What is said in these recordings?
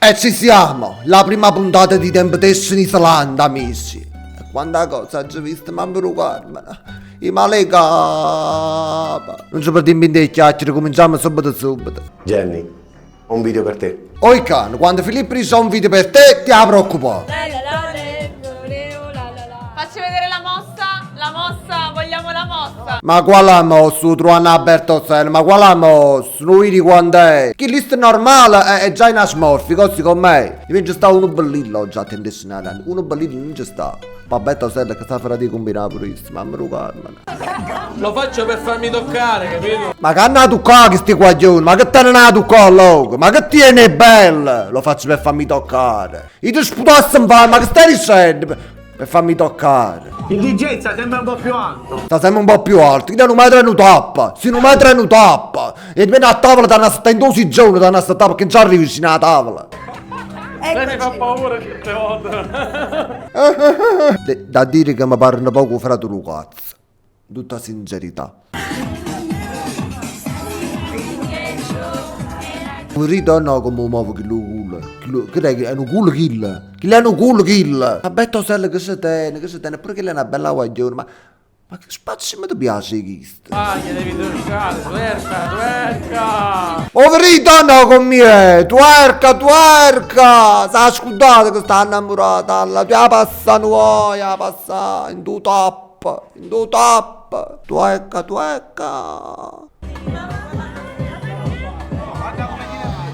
E ci siamo, la prima puntata di Temptation in Islanda, amici. E quanta cosa ho già visto, ma per Carmena. I malega. Non ci perdiamo in dei chiacchiere, cominciamo subito. Jenny, ho un video per te. Oi can, quando Filippo dice un video per te, ti ha preoccupato. Facci vedere la mossa, vogliamo la mossa. Ma quale mosso, trovano aperto seno, ma quale mosso, non vedi quando è? Chi lista normale è già in asmorfi, così con me. Invece sta uno bellino oggi a tendessinare, uno bellino non ci sta. Babetto sella che sta farà di combinare purissimo, ma Carmena. Lo faccio per farmi toccare, capito? Ma che hanno toccare che sti guaglioni, ma che te ne hanno toccare loco, ma che tiene bella, lo faccio per farmi toccare. Io ti sputassi in ma che stai dicendo? Per farmi toccare. Il DJ sta sempre un po' più alto. Sta sempre un po' più alto, che da un metro e non tappa, se un metro e non tappa. E viene a tavola da una 72 giorni da una tappa perché non ci arrivi vicino alla tavola. Lei mi fa paura certe volte. Da dire che mi parla poco fra tu cazzo. Tutta sincerità. Ritorno come muovo che lo culo. Che è un culo kill. Chi è un culo kill. Vabbè, sella che si tiene, pure che lei è una bella guaglione, ma che spazio mi ti piace questo? Ah, gli devi toccare, tuerca. Oh, ritorno con me, tuerca. Sta scudata che sta innamorata, la tua passa nuova, passa in tu top, tuerca.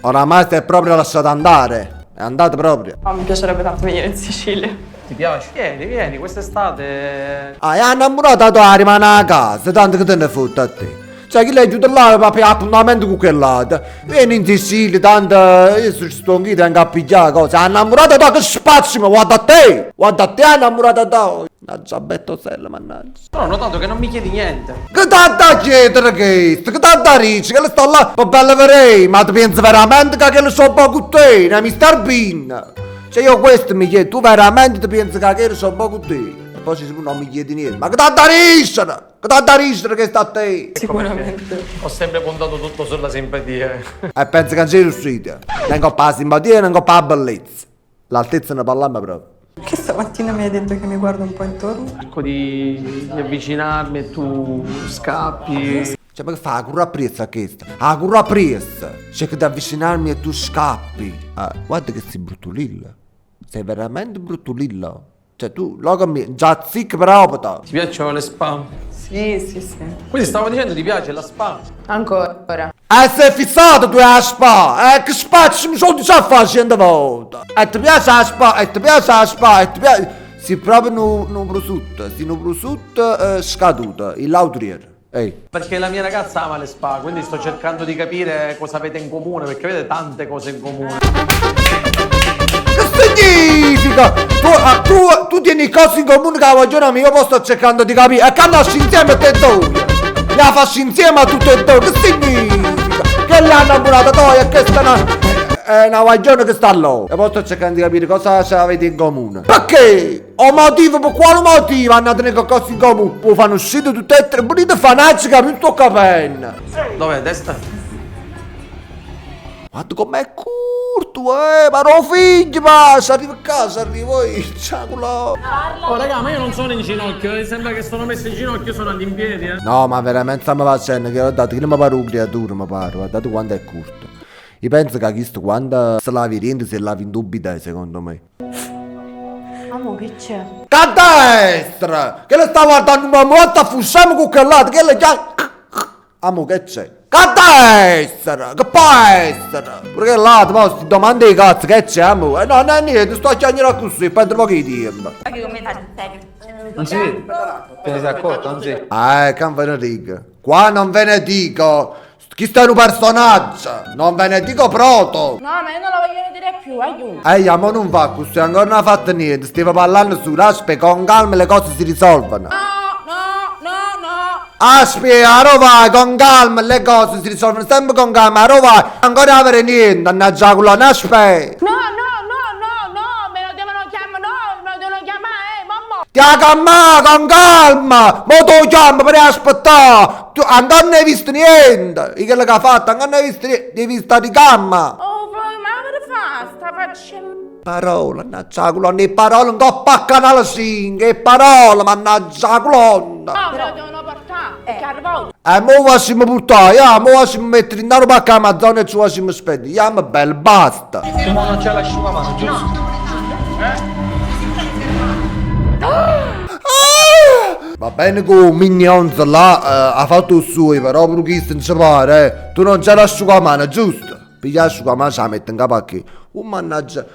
Oramai si è proprio lasciato andare. È andato proprio. Oh, mi piacerebbe tanto venire in Sicilia. Ti piace? Vieni, quest'estate. Ah, è innamorata tua rimane a casa, tanto che te ne fotte a te. Cioè, chi lei chiude là per appuntamento con quell'altro. Vieni in Sicilia, tanto io sono stonchito anche a pigliare cose. È innamorata tua che spazio, ma guarda a te, è innamorata tua. Mannaggia, betto sella, mannaggia. Però ho notato che non mi chiedi niente. Che tanta chiedere questo? Che tanta ricci? Che le sto là per belle verei? Ma tu pensi veramente che le so poco con te? Ne Mr. Bean? Cioè io questo mi chiedo, tu veramente ti pensi che le so poco con te? E poi non mi chiedi niente. Ma che tanta riccia? Che tanta riccia che sta a te? Sicuramente. Ho sempre puntato tutto sulla simpatia. E pensi che non sei riuscito? Non ho la simpatia, non ho la bellezza. L'altezza ne parliamo proprio. Che stamattina mi hai detto che mi guardo un po' intorno? Cerco di avvicinarmi e tu scappi. Cioè, ma che fa? La curra presa questa? La curra presa! Cerco di avvicinarmi e tu scappi. Guarda che sei bruttulilla. Sei veramente bruttulilla. Cioè, tu, logo mi, già zic proprio. Ti piacciono le spam? Sì. Quindi stavo dicendo ti piace la spam? Ancora. Sei fissato tu a spa! Che spazio mi sono già facendo volta! E ti piace la spa? E ti piace? Si proprio un prosciutto, scaduto, il lautriere. Ehi. Perché la mia ragazza ama le spa, quindi sto cercando di capire cosa avete in comune, perché avete tante cose in comune. Che significa? Tu tieni cose in comune che la ragione mia, io sto cercando di capire. E che nasci insieme te due? La faccio insieme a tutte e due, che significa? Che l'ha innamorata tua e questa è una ragione che sta là. E poi sto cercando di capire cosa avete in comune. Perché? O motivo, per quale motivo hanno a tenere cose in comune? Poi fanno uscire tutte e tre, bonite fanacci che mi sto capendo. Dov'è, destra? Guarda com'è curto, ma non figlio, ma se arriva a casa, arrivo io, ciao. Oh raga, ma io non sono in ginocchio, sembra che sono messo in ginocchio, sono andando in piedi, No, ma veramente stiamo facendo, che ho dato, che non mi pare un creatura, mi pare, guardate quanto è curto. Io penso che questo quando se lavi niente, se lavi in dubbi, secondo me. Amo, che c'è? A destra! Che le sta guardando una volta, fusciamo con quell'altro, che le già... Amo, che c'è? Che destra! Che può essere? Perché là, ma ti domandi di cazzo, che c'è, amo? No, non è niente, sto chiacchierando così, prendo un po' di tempo. Che come fai in serio? Non si vede? Te ne sei accorto, non si? Che ve ne dico? Qua non ve ne dico! Chi sta in un personaggio? Non ve ne dico proto! No, ma io non la voglio vedere più, aiuto. Ma non va così, ancora non ha fatto niente, stiamo parlando su, aspetta, con calma le cose si risolvono. No. Aspetta, vai, con calma le cose si risolvono sempre con calma, vai, ancora avere niente, mannaggia culo, aspetta. No, me lo devono chiamare, mamma. Chiama con calma, mo tu chiama per aspettare. Tu ancora non hai visto niente, e quello che ha fatto, ancora non hai visto niente, devi stare di calma. Oh, ma come fai? Basta, facciamo... Parola, mannaggia la colonna, e parola non coppa a canale 5, e parola, mannaggia la colonna. No, lo devono portare, che arrivato. Mo facciamo portare, mo facciamo mettere in mano pacca Amazon e ci facciamo spendere. Ma bello, basta. Tu non c'è l'asciugamano, giusto? Va bene che Minions là ha fatto il suo, però per chi non ci pare, tu non c'è l'asciugamano, giusto? Piglia l'asciugamano, ce la metti in capo a chi? Mannaggia,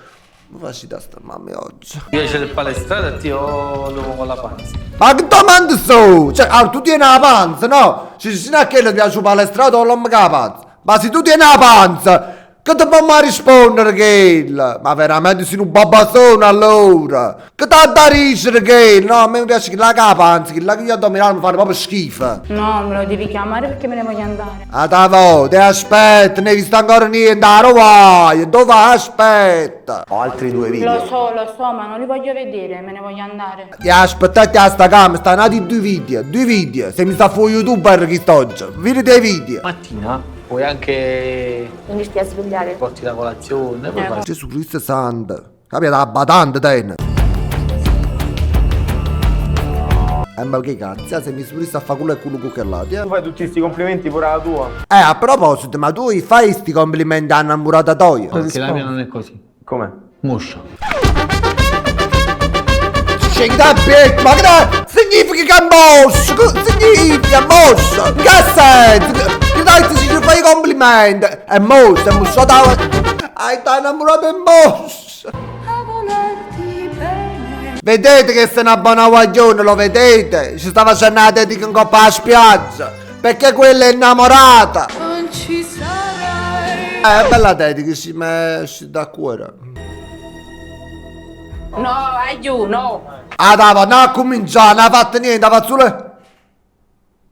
mi faccio da sta mamma oggi. Io c'è il palestrato e ti ho con la panza. Ma che domande so? Cioè, allora, tu tieni la panza, no? Se ci sono a che ti piace il palestrato o l'uomo che la panza? Ma se tu tieni la panza, che ti può mai rispondere che? Ma veramente sei un babazzone allora? Che ti ha da ridere che? No, a me mi piace che la panza, che la che gli addominali mi fanno proprio schifo. No, me lo devi chiamare perché me ne voglio andare. Ah, te aspetta, ne hai visto ancora niente, dove vai? Dove vai? Aspetta. Ho altri 2 video. Lo so, ma non li voglio vedere, me ne voglio andare. Ti aspettate a sta camera, stanno nati 2 video. Se mi sta fuori YouTube per chi sto oggi, vedete i video. Mattina puoi anche Quindi stai a svegliare. porti la colazione, puoi fare... Gesù Cristo santo, capito? La batante te. Ma che cazzo, se mi sprissi a fare culo e culo che là, Tu fai tutti questi complimenti pure alla tua. a proposito, ma tu fai sti complimenti a innamorata tua? Perché la mia non è così. Com'è? Moscia. Scendi da piedi, ma che significa che è mosso? Che significa mosso? Che senso? Che dai se ci fai i complimenti? È mosso da... Hai da innamorato è mosso. Vedete che se una buona guaglione, lo vedete? Ci sta facendo la dedica in coppa alla spiaggia. Perché quella è innamorata. Non ci sarai. È bella dedica, si mesce da cuore. No, aiuto, no. Ah, dava, non ha cominciato, non ha fatto niente, ha fatto solo...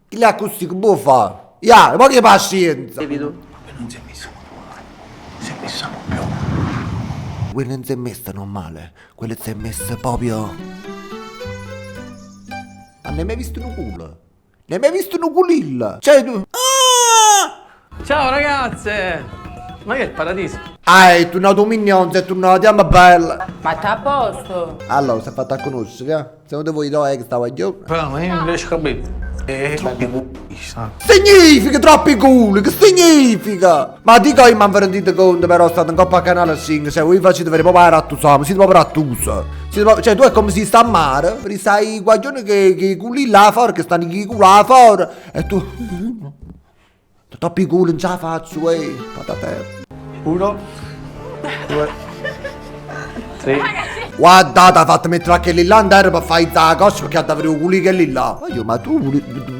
Il acustico può fare. Ya, ma che pazienza. Capito? Quello non si è messa normale, quello si è messa proprio... Ma ne hai mai visto un culo? Ne hai mai visto un culilla? Cioè tu... Ciao ragazze! Ma che è il paradiso? Tu una Minions e tu una diamo bella. Ma sta a posto. Allora, si è fatta a conoscere, eh? Secondo voi dove che stava io? Però ma io non riesco a capire. Significa troppi culi, che significa? Ma dico io mi rendete conto però state in coppa a canale 5, cioè voi facete vedere proprio la rattusama, siete proprio rattusa. Cioè tu è come se sta a mare, perché sai i guaglioni che i culi là fuori, che stanno i culi là fuori, e tu... Troppi culi non ce la faccio, patatero. 1, 2, 3. Guardate, ha fatto mettere anche lì là in terra per fare la cosa perché ha da avere i culi che lì là. Ma tu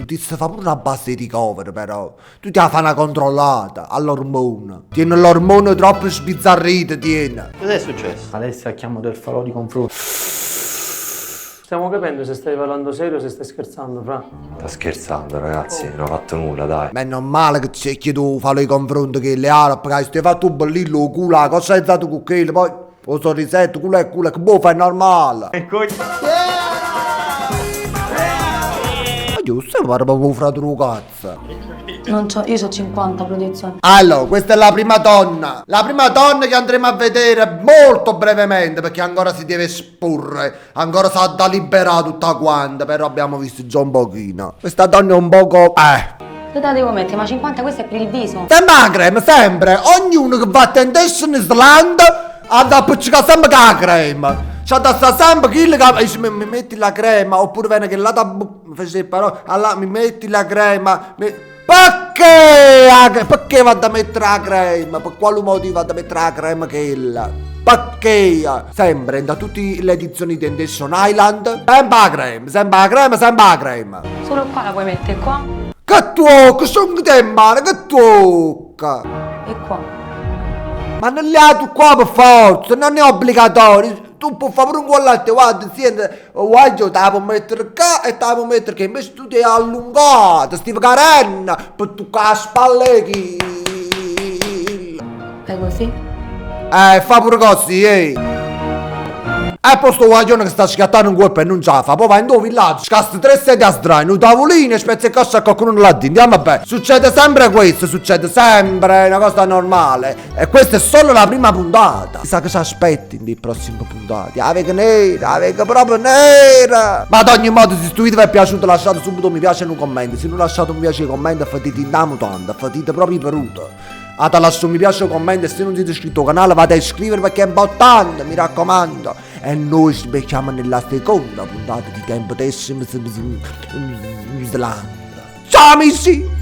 ti stai facendo pure una base di cover però. Tu ti fai una controllata all'ormone. Tieni l'ormone troppo sbizzarrito, tieni. Cosa è successo? Alessia chiamo del falò di confronto. Stiamo capendo se stai parlando serio o se stai scherzando, fra. Sta scherzando ragazzi, non ho fatto nulla, dai. Ma è normale che cerchi tu fare i confronti che le arabe, che stai fatto un bellillo, il culo, cosa hai dato con quello, poi lo sorrisetto, culo e culo, che boh, fai normale. E coi... Ma io stiamo parlando proprio fratello cazzo. Non so, io so 50 protezioni. Allora, questa è la prima donna che andremo a vedere molto brevemente perché ancora si deve esporre, ancora sa da liberare tutta quanta, però abbiamo visto già un pochino. Questa donna è un poco... Dove la devo mettere? Ma 50 questo è per il viso. Sempre la crema, sempre! Ognuno che va a Temptation Island ha da appiccicare sempre con la crema. C'ha da sta sempre chi che dice mi metti la crema, oppure viene che là da... Fece parole, allora mi metti la crema... Perché vado a mettere la crema? Per quale motivo vado a mettere la crema che è là? Perché? Sempre, da tutte le edizioni di Temptation Island, sempre la crema, sempre la crema, sempre la crema. Solo qua la puoi mettere, qua Che tocca, sono te male, che tocca? e qua. Ma non li hai tu qua per forza, non è obbligatorio. Tu puoi fare pure un collante, guarda, senti, guarda, te la puoi mettere qua e te la puoi mettere che invece tu ti hai allungato, stai carena, per toccare la spalle chi... Fai così? Fa pure così, E poi sto guaglione che sta schiattando un colpo e non ce la fa. Poi va in tuo villaggio, scasti 3 sedie a sdraio, un tavolino e spezzi e coscia a qualcuno là dentro. Andiamo bene. Succede sempre questo, succede sempre, è una cosa normale. E questa è solo la prima puntata. Chissà che ci aspetti nei prossimi puntati. La vega nera, la vega proprio nera. Ma ad ogni modo, se questo video vi è piaciuto lasciate subito un mi piace in un commento. Se non lasciate un mi piace in un commento fatite in mutanda, fatite proprio peruto. Lasciate un mi piace in un commento e se non siete iscritti al canale vate a iscrivervi perché è importante, mi raccomando. E noi ci becchiamo nella seconda puntata di Tempo Tessimo in Islanda. Ciao amici!